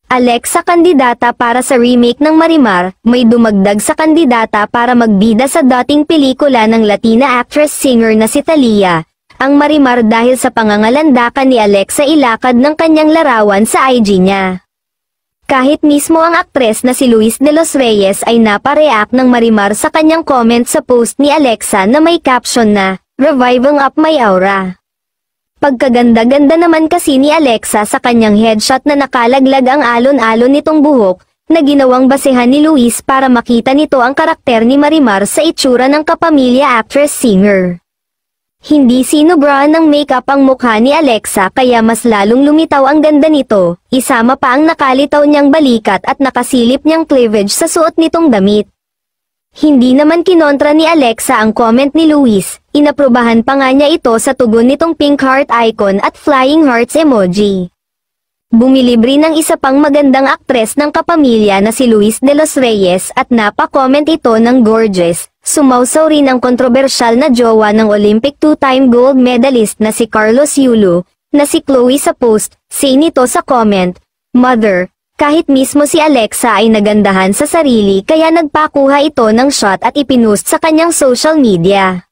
Alexa kandidata para sa remake ng Marimar, may dumagdag sa kandidata para magbida sa dating pelikula ng Latina actress-singer na si Thalia, ang Marimar dahil sa pangangalandakan ni Alexa ilakad ng kanyang larawan sa IG niya. Kahit mismo ang aktres na si Luis de los Reyes ay napareact ng Marimar sa kanyang comment sa post ni Alexa na may caption na, "Reviving up my aura." Pagkaganda-ganda naman kasi ni Alexa sa kanyang headshot na nakalaglag ang alon-alon nitong buhok, na ginawang basehan ni Luis para makita nito ang karakter ni Marimar sa itsura ng kapamilya actress-singer. Hindi sinubrahan ng makeup ang mukha ni Alexa kaya mas lalong lumitaw ang ganda nito, isama pa ang nakalitaw niyang balikat at nakasilip niyang cleavage sa suot nitong damit. Hindi naman kinontra ni Alexa ang comment ni Luis, inaprubahan pa nga niya ito sa tugon nitong pink heart icon at flying hearts emoji. Bumilibre ng isa pang magandang aktres ng kapamilya na si Luis de los Reyes at napa-comment ito ng gorgeous. Sumausaw rin ang kontrobersyal na jowa ng Olympic two-time gold medalist na si Carlos Yulo, na si Chloe sa post, say nito sa comment, "Mother." Kahit mismo si Alexa ay nagandahan sa sarili kaya nagpakuha ito ng shot at ipinost sa kanyang social media.